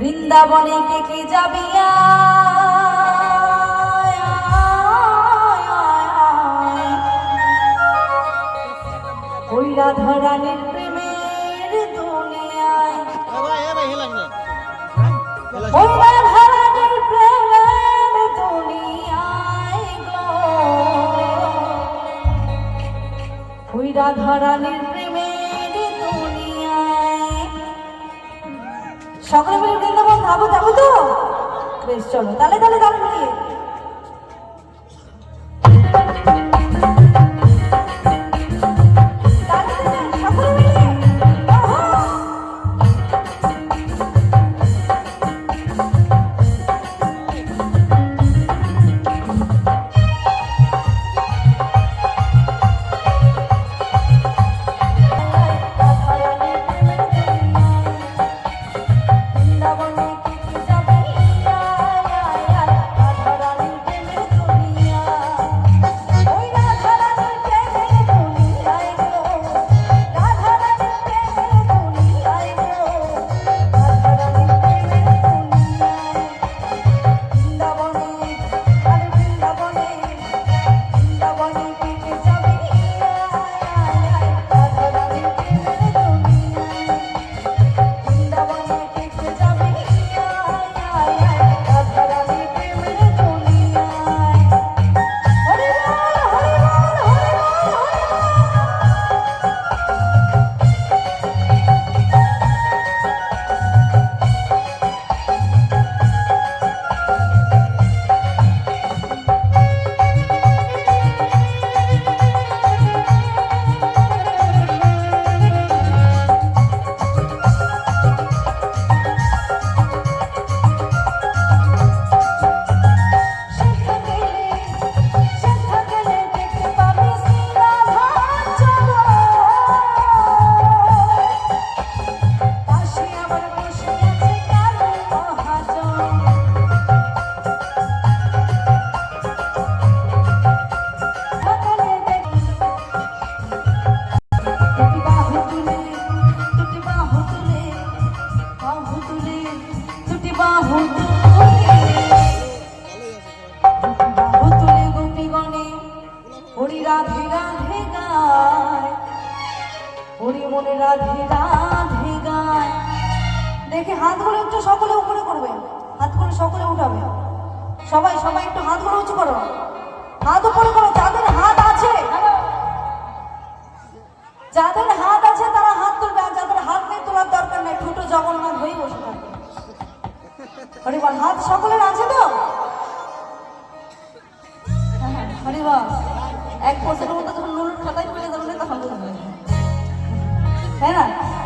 বৃন্দাবনে কে কে যাবিয়া ওই রাধা রানীর প্রেমের দুনিয়ায় ওই রাধা রানীর প্রেমের দুনিয়ায় গো ওই রাধা রানীর প্রেমের দুনিয়ায় সকলে মিলে বৃন্দাবন যাবো যাবো তো বেশ চলো তালে তালে তালে মিলিয়ে দেখে হাতগুলো একটু সকলে উপরে করবে, হাতগুলো সকলে উঠাবে, সবাই সবাই একটু হাতগুলো উঁচু করো, হাত উপরে করো। যাদের হাত আছে তারা হাত তুলবে, আর যাদের হাত নেই তোলার দরকার নেই, ছোট জগন্নাথ হয়ে বসে থাকবে। হরিবল, হাত সকলের আছে তো? হরিবল, 1% মতো যখন নুন খাতায় পড়ে যাবে তখন বুঝবে, তাই না?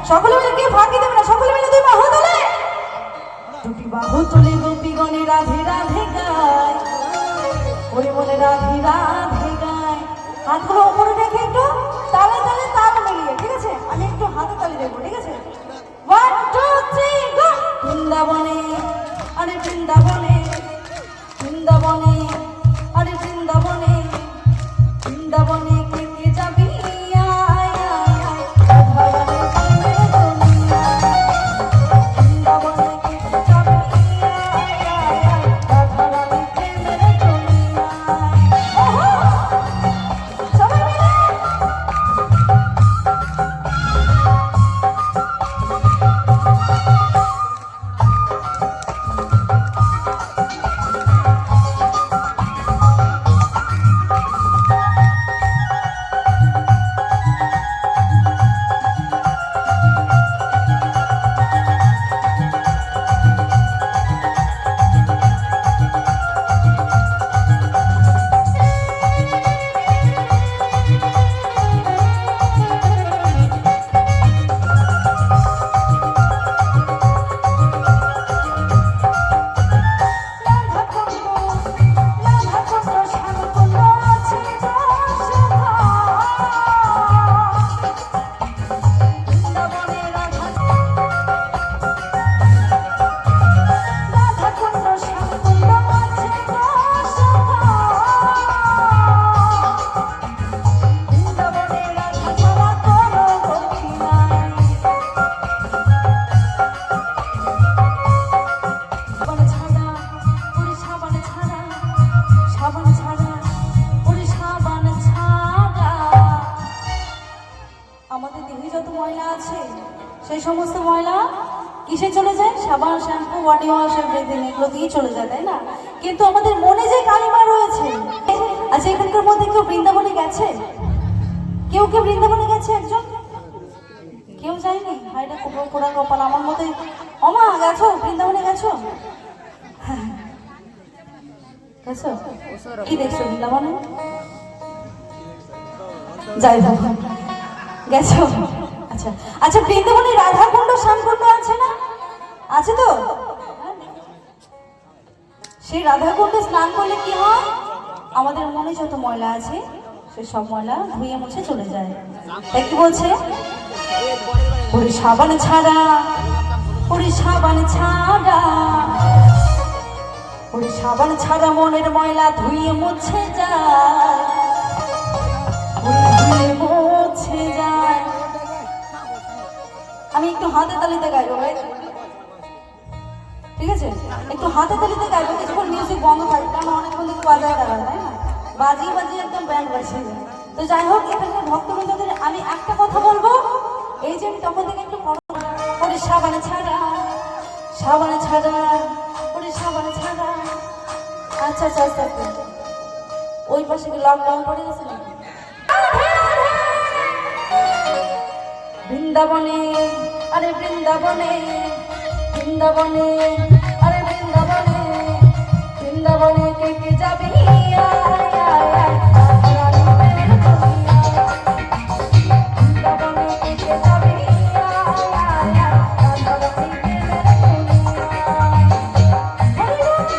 সকলে মিলে কে ফাঁকি দেবে না, সকলে মিলে দুই বাহু তোলে, দুটি বাহু তুলে গোপীগণে রাধে রাধে গায়, ওরে বলে রাধে রাধে গায়। হাতগুলো উপরে রেখে একটু তালে তালে তাল মিলিয়ে, ঠিক আছে? আমি একটু হাতে তালি দেবো, ঠিক আছে? 1 2 3 গো। বৃন্দাবনে আরে বৃন্দাবনে, বৃন্দাবনে আরে বৃন্দাবনে, বৃন্দাবনে কে কে যাবি আমাদের দেহে যত ময়লা আছে সেই সমস্ত ময়লা কিসে চলে যায়? সাবান, শ্যাম্পু, বডি ওয়াশ, এভরিথিং এগুলো দিয়ে চলে যায়, তাই না? কিন্তু আমাদের মনে যে কালিমা রয়েছে, আচ্ছা এখানকার মধ্যে কেউ বৃন্দাবনে গেছে? কেউ কেউ বৃন্দাবনে গেছে? একজন কেউ যায়নি? হাইটা কোড়া কপাল আমার মতে। অমা গেছো বৃন্দাবনে? গেছো? গেছো? কি দেখছো বৃন্দাবনে? যাই হোক, গেছো? আচ্ছা আচ্ছা, বৃন্দাবনে রাধাকুণ্ড শ্যামকুণ্ড আছে না? আছে তো? সেই রাধাকুণ্ডে স্নান করলে কি হয়? আমাদের মনে যত ময়লা আছে সে সব ময়লা ধুয়ে মুছে চলে যায়। তাই কি বলছে? ওরে সাবান ছাড়া, ওরে সাবান ছাড়া, ওরে সাবান ছাড়া মনের ময়লা ধুয়ে মুছে যায়, ধুয়ে মুছে যায়। আমি একটু হাতে তালিতে গাইবো ভাই, ঠিক আছে? একটু হাতে তালিতে গাইবো, কিছুক্ষণ মিউজিক বন্ধ থাকবে, কারণ অনেকক্ষণ থেকে বাজায় দাঁড়ায়, তাই না? বাজিয়ে বাজিয়ে একদম ব্যান্ড বাজিয়ে যায়। তো যাই হোক, এখানকার ভক্তবৃন্দদের আমি একটা কথা বলবো, এই যে আমি তখন থেকে একটু ওরে সাবান ছাড়া, সাবান ছাড়া, ওরে সাবান ছাড়া। আচ্ছা আচ্ছা আচ্ছা আচ্ছা, ওই পাশে কি লকডাউন পড়ে গেছে নাকি? বৃন্দাবনে, আরে বৃন্দাবনে, বৃন্দাবনে